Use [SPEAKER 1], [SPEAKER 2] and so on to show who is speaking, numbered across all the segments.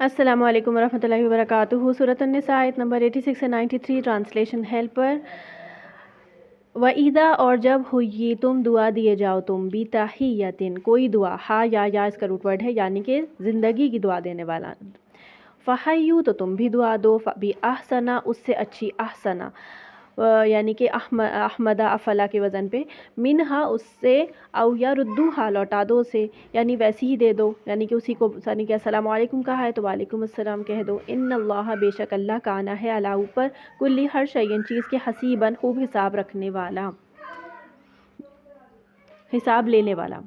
[SPEAKER 1] السلام علیکم ورحمۃ اللہ وبرکاتہ۔ سورۃ النساء آیت نمبر 86 سے 93، ٹرانسلیشن ہیلپر۔ وَإِذَا اور جب ہوئی تم دعا دیے جاؤ تم بِتَحِیَّةٍ کوئی دعا، یا اس کا روٹ ورڈ ہے یعنی کہ زندگی کی دعا دینے والا۔ فَحَیُّوا تو تم بھی دعا دو، بِأَحْسَنَ اس سے اچھی، احسنہ یعنی کہ احمدہ افلا کے وزن پہ، منہا اس سے، او یا ردوہا لوٹا دو اسے، یعنی ویسی ہی دے دو، یعنی کہ اسی کو یعنی کہ السلام علیکم کہا ہے تو وعلیکم السلام کہہ دو۔ ان اللہ بے شک اللہ کانا ہے علی اوپر، کلی ہر شیئن چیز کے، حسیباً خوب حساب رکھنے والا، حساب لینے والا،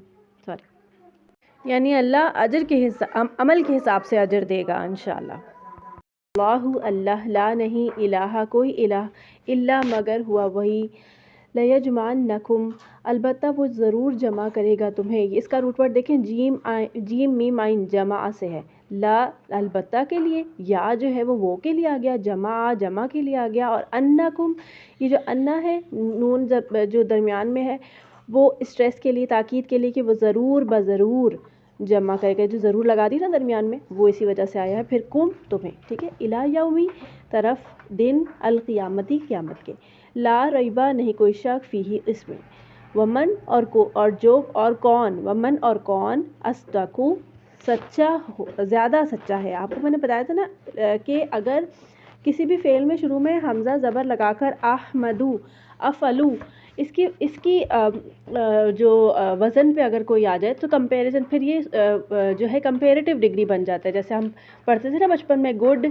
[SPEAKER 1] یعنی اللہ اجر کے عمل کے حساب سے اجر دے گا انشاءاللہ۔ اللہ اللہ، لا نہیں، الہ کوئی الہ، الا مگر ہوا وہی، لیجمعنکم البتہ وہ ضرور جمع کرے گا تمہیں۔ اس کا روٹ ورڈ دیکھیں، جیم میم عین جمع سے ہے، لا البتہ کے لیے، یا جو ہے وہ کے لیے آ گیا، جمع کے لیے آ گیا، اور انکم یہ جو انا ہے نون جو درمیان میں ہے وہ اسٹریس کے لیے، تاکید کے لیے کہ وہ ضرور بضرور جمع کرے گا، جو ضرور لگا دی نا درمیان میں وہ اسی وجہ سے آیا ہے۔ پھر کم تمہیں، ٹھیک ہے، الی یومی طرف دن، القیامتی قیامت کے، لا ریبہ نہیں کوئی شک فیہ اس میں، ومن اور جو اور کون، ومن اور کون، اصدق سچا زیادہ سچا ہے۔ آپ کو میں نے بتایا تھا نا کہ اگر کسی بھی فعل میں شروع میں حمزہ زبر لگا کر احمدو افلو اس کی جو وزن پہ اگر کوئی آ جائے تو کمپیریزن پھر یہ جو ہے کمپیریٹیو ڈگری بن جاتا ہے۔ جیسے ہم پڑھتے تھے نا بچپن میں، گڈ،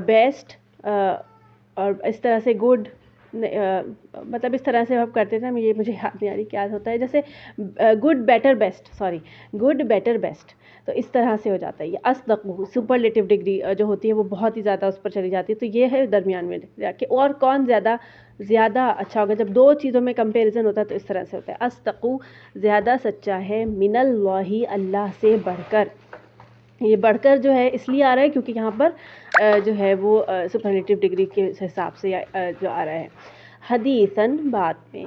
[SPEAKER 1] بیسٹ، اور اس طرح سے گڈ، مطلب اس طرح سے ہم کرتے تھے، مجھے یاد نہیں آ رہی کیا ہوتا ہے، جیسے گڈ بیٹر بیسٹ، تو اس طرح سے ہو جاتا ہے۔ یہ اصدق سپرلیٹیو ڈگری جو ہوتی ہے وہ بہت ہی زیادہ اس پر چلی جاتی ہے، تو یہ ہے درمیان میں کہ اور کون زیادہ اچھا ہوگا۔ جب دو چیزوں میں کمپیریزن ہوتا ہے تو اس طرح سے ہوتا ہے، اصدقو زیادہ سچا ہے، من اللہ اللہ سے بڑھ کر۔ یہ بڑھ کر جو ہے اس لیے آ رہا ہے کیونکہ یہاں پر جو ہے وہ سپرلیٹیو ڈگری کے حساب سے جو آ رہا ہے۔ حدیثاً بات میں،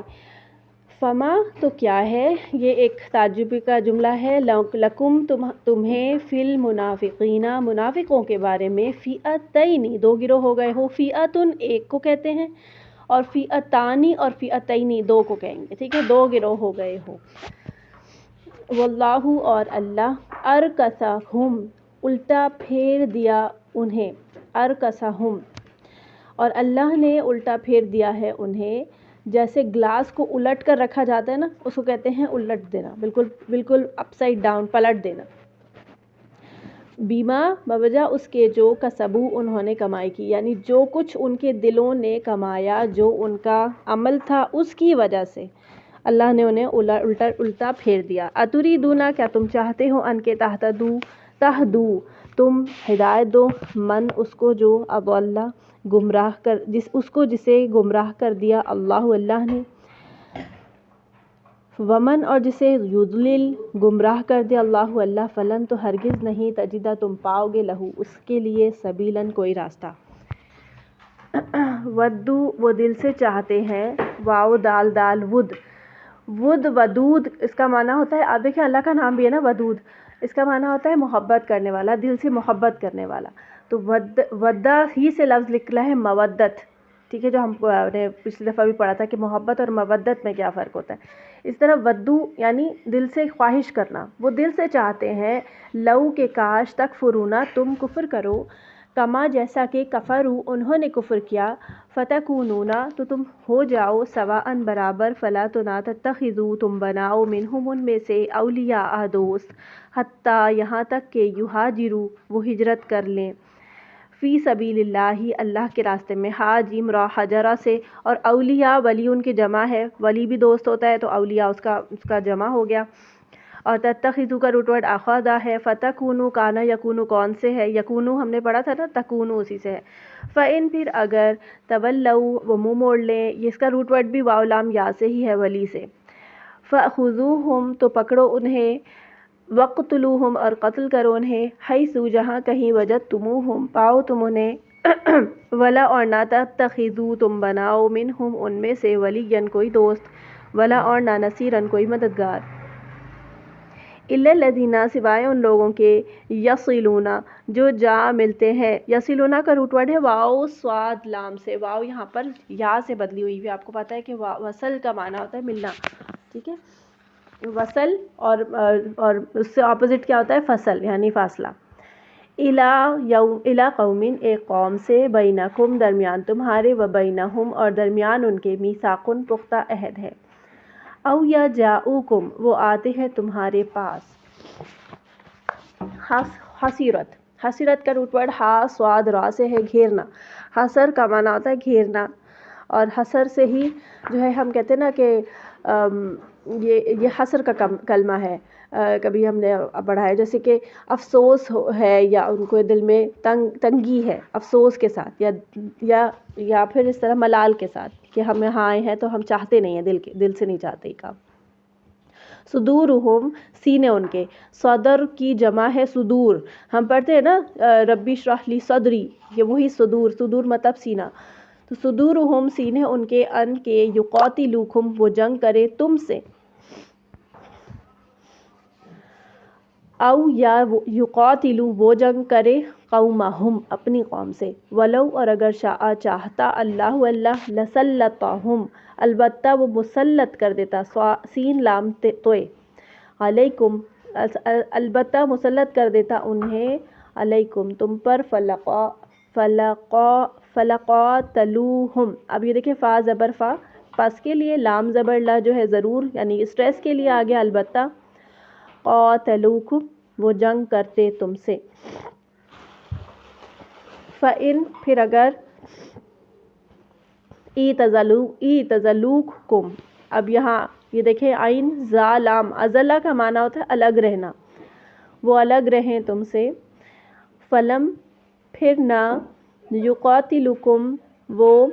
[SPEAKER 1] فما تو کیا ہے، یہ ایک تعجبی کا جملہ ہے، لکم تمہیں، فی المنافقین منافقوں کے بارے میں، فئتین دو گروہ ہو گئے ہو، فئتن ایک کو کہتے ہیں، اور فئتانی اور فئتین دو کو کہیں گے، ٹھیک ہے، دو گروہ ہو گئے ہو۔ واللہ اور اللہ، ارکسہم الٹا پھیر دیا انہیں، ارکسہم اور اللہ نے الٹا پھیر دیا ہے انہیں، جیسے گلاس کو الٹ کر رکھا جاتا ہے نا، اس کو کہتے ہیں الٹ دینا، بالکل اپ سائڈ ڈاؤن، پلٹ دینا۔ بیما بوجہ اس کے جو کسبو انہوں نے کمائی کی، یعنی جو کچھ ان کے دلوں نے کمایا، جو ان کا عمل تھا اس کی وجہ سے اللہ نے انہیں الٹا پھیر دیا۔ اتریدونا کیا تم چاہتے ہو، ان کے تہدو تم ہدایت دو، من اس کو جو اضل گمراہ کر جسے گمراہ کر دیا اللہ نے، ومن اور جسے یضلل گمراہ کر دیا اللہ فلن تو ہرگز نہیں، تجدہ تم پاؤ گے، لہو اس کے لیے، سبیلاً کوئی راستہ۔ ودو وہ دل سے چاہتے ہیں، واو دال ودود اس کا معنی ہوتا ہے، آپ دیکھیں اللہ کا نام بھی ہے نا ودود، اس کا معنی ہوتا ہے محبت کرنے والا، دل سے محبت کرنے والا۔ تو ودا ہی سے لفظ نکلا ہے مودت، ٹھیک ہے، جو ہم نے پچھلی دفعہ بھی پڑھا تھا کہ محبت اور مودت میں کیا فرق ہوتا ہے۔ اس طرح ودو یعنی دل سے خواہش کرنا، وہ دل سے چاہتے ہیں، لو کے کاش، تکفرونا تم کفر کرو، کما جیسا کہ کفرو انہوں نے کفر کیا، فتکونونا تو تم ہو جاؤ، سواء برابر، فلا تو نہ تتخذوا تم بناؤ، منہم ان میں سے، اولیاء دوست، حتیٰ یہاں تک کہ یہاجروا وہ ہجرت کر لیں، فی سبیل اللہ اللہ کے راستے میں، حاجیم را حجرہ سے، اور اولیاء ولی ان کی جمع ہے، ولی بھی دوست ہوتا ہے تو اولیاء اس کا جمع ہو گیا، اور تتخذو کا روٹ ورڈ اخذا ہے، فتکونو کانا یکونو کون سے ہے، یکونو ہم نے پڑھا تھا نا، تکونو اسی سے ہے، فإن پھر اگر، تولوا وہ منہ موڑ لیں، یہ اس کا روٹ ورڈ بھی واو لام یا سے ہی ہے، ولی سے، فخذوہم تو پکڑو انہیں، وقتلوہم اور قتل کرو انہیں، حیث جہاں کہیں، وجدتموہم پاؤ تم انہیں، ولا اور نہ تتخذوا تم بناؤ، منہم ان میں سے، ولیا کوئی دوست، ولا اور نہ نصیرا کوئی مددگار۔ الا الذین سوائے ان لوگوں کے یصلون جو جا ملتے ہیں. یصلون کا روٹ ورڈ ہے واو صاد لام سے. واو یہاں پر یا سے بدلی ہوئی ہے. آپ کو پتہ ہے کہ وصل کا معنی ہوتا ہے ملنا, ٹھیک ہے, وصل اور اس سے اپوزٹ کیا ہوتا ہے فصل یعنی فاصلہ. الی قوم ایک قوم سے, بینکم درمیان تمہارے, و بینہم اور درمیان ان کے, میثاق پختہ عہد ہے. او یا جاؤکم وہ آتے ہیں تمہارے پاس. حسیرت, حسیرت کا روٹ ورڈ ہا صاد را سے ہے گھیرنا. حسر کا معنی ہوتا ہے گھیرنا, اور حسر سے ہی جو ہے ہم کہتے ہیں نا کہ یہ حسر کا کلمہ ہے. کبھی ہم نے پڑھا ہے جیسے کہ افسوس ہے یا ان کو دل میں تنگی ہے افسوس کے ساتھ, یا پھر اس طرح ملال کے ساتھ کہ ہم یہاں آئے ہیں تو ہم چاہتے نہیں ہیں, دل سے نہیں چاہتے یہ کام. صدورہم سینے ان کے, صدر کی جمع ہے صدور. ہم پڑھتے ہیں نا ربی اشرح لی صدری, یہ وہی صدور, صدور مطلب سینہ. تو صدورہم سینے ان کے, ان کے یقاتلوکم وہ جنگ کرے تم سے, او یا یقاتلو وہ جنگ کرے قومہم اپنی قوم سے. ولو اور اگر شاء چاہتا اللہ اللہ لسلطہم البتہ وہ مسلط کر دیتا, سین لام توئے, علیکم البتہ مسلط کر دیتا انہیں, علیکم تم پر, فلقاتلوہم. اب یہ دیکھیں فا زبر فا, پس کے لیے, لام زبر لا جو ہے ضرور یعنی اسٹریس کے لیے آگے البتہ, قاتلوکم وہ جنگ کرتے تم سے. فَإِن پھر اگر, اعتزلوکم. اب یہاں یہ دیکھیں عین زا لام, ازلہ کا معنی ہوتا ہے الگ رہنا, وہ الگ رہیں تم سے. فلم پھر نہ, یقاتلوکم وہ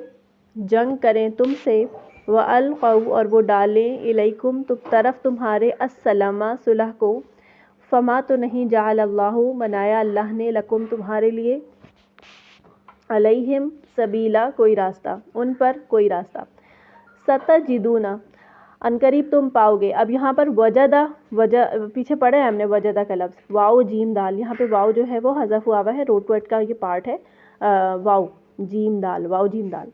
[SPEAKER 1] جنگ کریں تم سے, وَأَلْقَوْا اور وہ ڈالیں, الیکم طرف تمہارے, السلام صلح کو. فما تو نہیں, جعل اللہ بنایا اللہ نے, لکم تمہارے لیے, علیہم سبیلا کوئی راستہ, ان پر کوئی راستہ. ستجدون عنقریب تم پاؤ گے. اب یہاں پر وجدہ, پیچھے پڑھا ہے ہم نے وجدہ کا لفظ, واو جیم دال, یہاں پہ واو جو ہے وہ حذف ہوا ہوا ہے, روٹ ورڈ کا یہ پارٹ ہے واو جیم دال, واو جیم دال.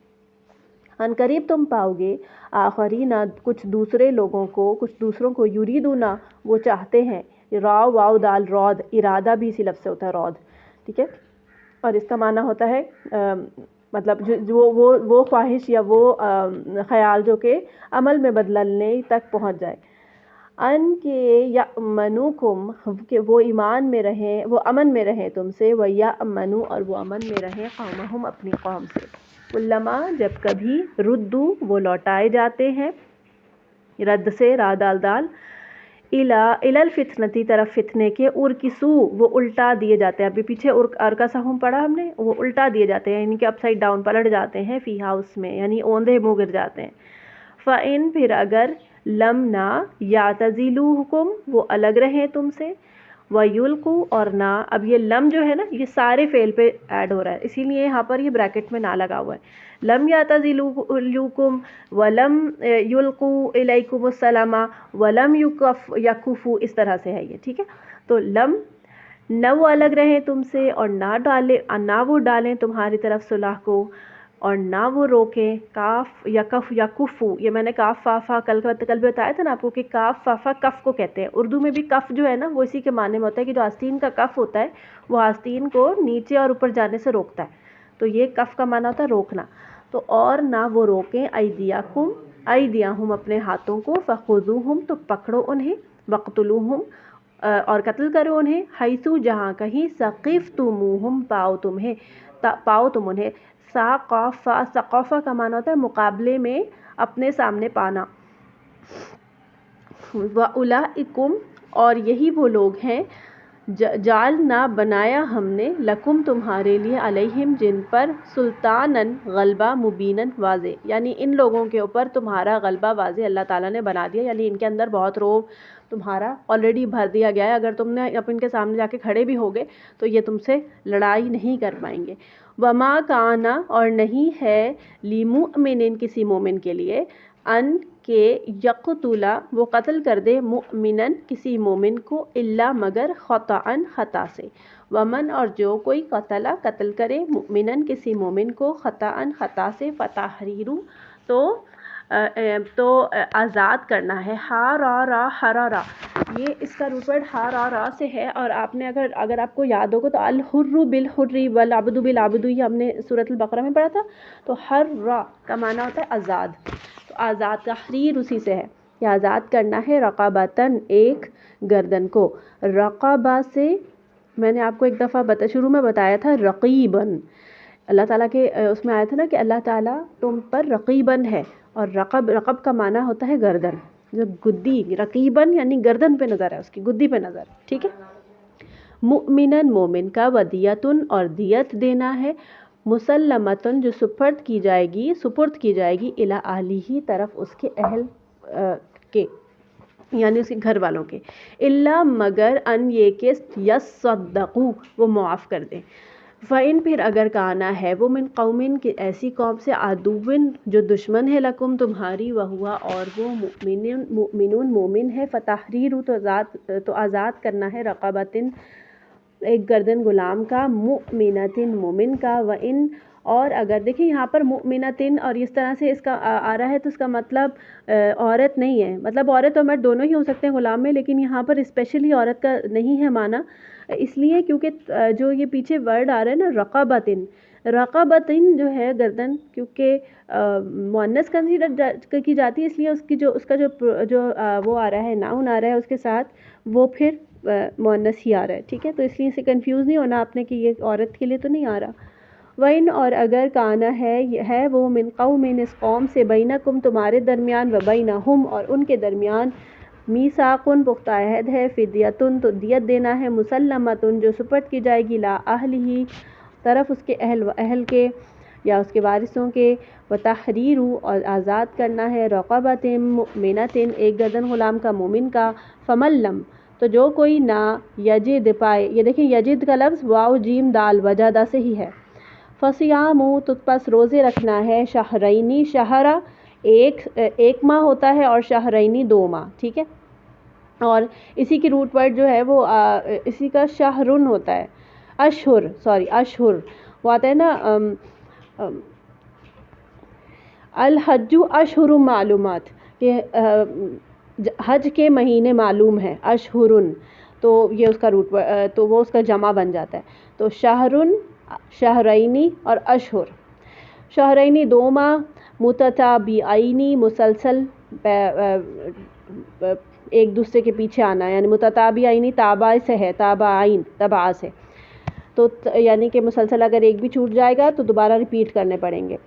[SPEAKER 1] عنقریب تم پاؤ گے, آخرین کچھ دوسرے لوگوں کو, کچھ دوسروں کو, یریدون وہ چاہتے ہیں, راو واو دال رود, ارادہ بھی اسی لفظ سے ہوتا ہے رود, ٹھیک ہے, اور اس کا معنی ہوتا ہے مطلب وہ خواہش یا وہ خیال جو کہ عمل میں بدلنے تک پہنچ جائے. ان کے یأمنوکم کہ وہ ایمان میں رہیں, وہ امن میں رہیں تم سے, وَیَأْمَنُوا اور وہ امن میں رہیں قومہم اپنی قوم سے. کلما جب کبھی, ردو وہ لوٹائے جاتے ہیں, رد سے را دال دال, الی الفتنتی طرف فتنے کے, ارکسو وہ الٹا دیے جاتے ہیں. ابھی پیچھے ارکسہم پڑھا ہم نے, وہ الٹا دیے جاتے ہیں یعنی کہ اپ سائڈ ڈاؤن پلٹ جاتے ہیں, فیہا اس میں یعنی اوندھے منہ گر جاتے ہیں. فَإِن پھر اگر, لم نہ, یعتزلوکم وہ الگ رہیں تم سے, وَیُلْقُوا اور نہ, اب یہ لم جو ہے نا یہ سارے فعل پہ ایڈ ہو رہا ہے, اسی لیے یہاں پر یہ بریکٹ میں نہ لگا ہوا ہے. لم یعتزلوکم ولم یلقوا الیکم السلام ولم یکفوا, اس طرح سے ہے یہ, ٹھیک ہے. تو لم نہ وہ الگ رہیں تم سے, اور نہ وہ ڈالیں تمہاری طرف صلح کو, اور نہ وہ روکیں, کاف یا کفو, یہ میں نے کاف فافا کل بتایا تھا نا آپ کو کہ کاف فافا کف کو کہتے ہیں. اردو میں بھی کف جو ہے نا وہ اسی کے معنی میں ہوتا ہے کہ جو آستین کا کف ہوتا ہے وہ آستین کو نیچے اور اوپر جانے سے روکتا ہے, تو یہ کف کا معنی ہوتا ہے روکنا. تو اور نہ وہ روکیں, ایدیہم اپنے ہاتھوں کو, فخذوہم تو پکڑو انہیں, وقتلوہم اور قتل کرو انہیں, حیثو جہاں کہیں, ثقفتموہم پاؤ تم انہیں. ثقافہ کا معنی ہوتا ہے مقابلے میں, اپنے سامنے پانا. وَأُولَئِکُمْ اور یہی وہ لوگ ہیں, جعلنا بنایا ہم نے, لکم تمہارے لیے, علیہم جن پر, سلطانن غلبہ, مبینن واضح, یعنی ان لوگوں کے اوپر تمہارا غلبہ واضح اللہ تعالیٰ نے بنا دیا, یعنی ان کے اندر بہت روب تمہارا آلریڈی بھر دیا گیا ہے. اگر تم نے ان کے سامنے جا کے کھڑے بھی ہوگے تو یہ تم سے لڑائی نہیں کر پائیں گے. وما کانا اور نہیں ہے, لمؤمن کسی مومن کے لیے, ان کے یقتلا وہ قتل کر دے مؤمنن کسی مومن کو الا مگر خطأً خطا سے، ومن اور جو کوئی قتل کرے مؤمنن کسی مومن کو خطأً خطا سے فتحریرو تو آزاد کرنا ہے، حرارا یہ اس کا روٹ ورڈ حرارا سے ہے، اور آپ نے اگر آپ کو یاد ہوگا تو الحر بالحر والعبد بالعبد یہ ہم نے سورۃ البقرہ میں پڑھا تھا، تو حرا کا معنی ہوتا ہے آزاد، تو آزاد تحریر اسی سے ہے، یہ آزاد کرنا ہے رقبتن ایک گردن کو، رقبہ سے میں نے آپ کو ایک دفعہ شروع میں بتایا تھا رقیباً، اللہ تعالیٰ کے اس میں آیا تھا نا کہ اللہ تعالیٰ تم پر رقیباً ہے، اور رقب کا معنی ہوتا ہے گردن، جو گدی، رقیباً یعنی گردن پہ نظر ہے، اس کی گدی پہ نظر، ٹھیک ہے۔ مؤمنن مومن کا ودیتن اور دیت دینا ہے، مسلمتن جو سپرد کی جائے گی الی اہلہ طرف اس کے اہل کے، یعنی اس کے گھر والوں کے، الا مگر ان یہ کہ یصدقوا وہ معاف کر دیں، فَإِن پھر اگر کانا ہے وہ من قومن کی ایسی قوم سے عدوٍ جو دشمن ہے لکم تمہاری، وہوا اور وہ مؤمنون مومن ہے، فتحریروا تو آزاد کرنا ہے رقبتن ایک گردن غلام کا، مؤمنتن مومن کا، وَإِن اور اگر دیکھیں یہاں پر مؤمنتن اور اس طرح سے اس کا آ رہا ہے تو اس کا مطلب عورت نہیں ہے، مطلب عورت اور مرد دونوں ہی ہو سکتے ہیں غلام میں، لیکن یہاں پر اسپیشلی عورت کا نہیں ہے معنی، اس لیے کیونکہ جو یہ پیچھے ورڈ آ رہا ہے نا رقبتن جو ہے گردن، کیونکہ مؤنث کنسیڈر کی جاتی ہے، اس لیے اس کا جو وہ آ رہا ہے ناؤن آ رہا ہے اس کے ساتھ، وہ پھر مؤنث ہی آ رہا ہے، ٹھیک ہے، تو اس لیے سے کنفیوز نہیں ہونا آپ نے کہ یہ عورت کے لیے تو نہیں آ رہا۔ وَإِن اور اگر کانا ہے وہ من قوم اس قوم سے، بینکم تمہارے درمیان، وبینہم اور ان کے درمیان، میثاقن پختہ عہد ہے، فدیتن تو دیت دینا ہے، مسلمتن جو سپرد کی جائے گی، لا اہلہ طرف اس کے اہل کے یا اس کے وارثوں کے، وتحریر اور آزاد کرنا ہے رقبۃ مؤمنۃ ایک گردن غلام کا مومن کا، فمن لم تو جو کوئی نہ یجد پائے، یہ دیکھیں یجد کا لفظ واو جیم دال وجدہ سے ہی ہے، فصیام تو پس روزے رکھنا ہے، شہرینی شہرا ایک ماہ ہوتا ہے، اور شہرینی 2 ماہ، ٹھیک ہے، اور اسی کی روٹ ورڈ جو ہے وہ اسی کا شہرن ہوتا ہے، اشہر وہ آتا ہے نا الحج اشہر معلومات، کہ حج کے مہینے معلوم ہیں، اشہرن، تو یہ اس کا روٹ تو وہ اس کا جمع بن جاتا ہے، تو شہرن شہرینی اور اشہر، شہرینی 2 ماہ، متتابعینی مسلسل ایک دوسرے کے پیچھے آنا، یعنی متتابعینی تابع سے ہے، تابعین تبع سے، تو یعنی کہ مسلسل اگر ایک بھی چھوٹ جائے گا تو دوبارہ ریپیٹ کرنے پڑیں گے،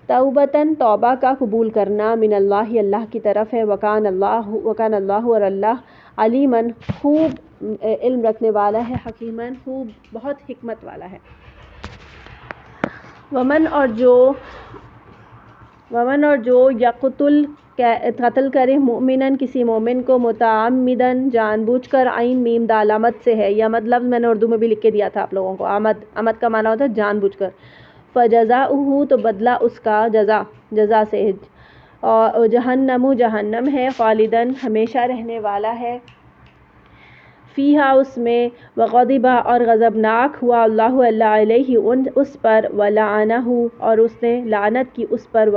[SPEAKER 1] توبتاً توبہ کا قبول کرنا، من اللہ اللہ کی طرف ہے، وکان اللہ اور اللہ علیماً خوب علم رکھنے والا ہے، حکیماً خوب بہت حکمت والا ہے۔ ومن اور جو یقتل قتل کرے مؤمنن کسی مومن کو، متعمدن جان بوجھ کر، عین میم دال آمد سے ہے، یہ آمد لفظ میں نے اردو میں بھی لکھ کے دیا تھا آپ لوگوں کو، آمد کا معنی ہوتا ہے جان بوجھ کر، فجزاؤہ تو بدلہ اس کا جزا سے، اور جہنم ہے، خالدن ہمیشہ رہنے والا ہے، فیہا اس میں، وغضب اور غضبناک ہوا اللہ علیہ اس پر، ولعنہ اور اس نے لعنت کی اس پر،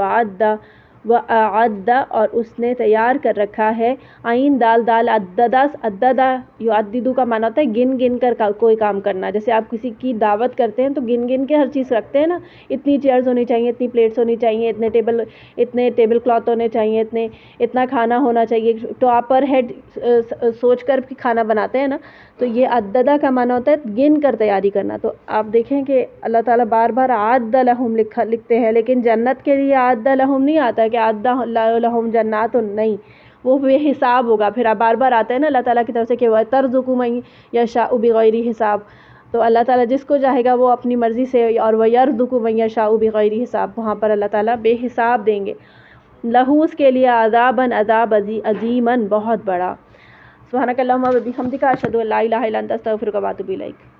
[SPEAKER 1] وأعد اور اس نے تیار کر رکھا ہے، عین دال عددہ یعددو کا معنی ہوتا ہے گن کر کوئی کام کرنا، جیسے آپ کسی کی دعوت کرتے ہیں تو گن کے ہر چیز رکھتے ہیں نا، اتنی چیئرز ہونی چاہیے، اتنی پلیٹس ہونی چاہیے، اتنے ٹیبل کلاتھ ہونے چاہیے، اتنا کھانا ہونا چاہیے، تو آپ پر ہیڈ سوچ کر کھانا بناتے ہیں نا، تو یہ عددہ کا معنی ہوتا ہے گن کر تیاری کرنا، تو آپ دیکھیں کہ اللہ تعالیٰ بار بار اعد لہم لکھتے ہیں، لیکن جنت کے لیے اعد لہم نہیں آتا کہ اعد لہم جنات، نہیں، وہ بے حساب ہوگا، پھر آپ بار بار آتا ہے نا اللہ تعالیٰ کی طرف سے کہ وَتَرْزُقُ مَن یَشَاءُ بِغَیرِ حساب، تو اللہ تعالیٰ جس کو چاہے گا وہ اپنی مرضی سے، اور وَيَرْزُقُ مَن یَشَاءُ بِغَیرِ حساب، وہاں پر اللہ تعالیٰ بے حساب دیں گے، لہو اس کے لیے عذاباً عذاب عظیماً بہت بڑا۔ سبحانک اللہم و بحمدک، اشہد ان لا الہ الا انت، استغفرک و اتوب الیک۔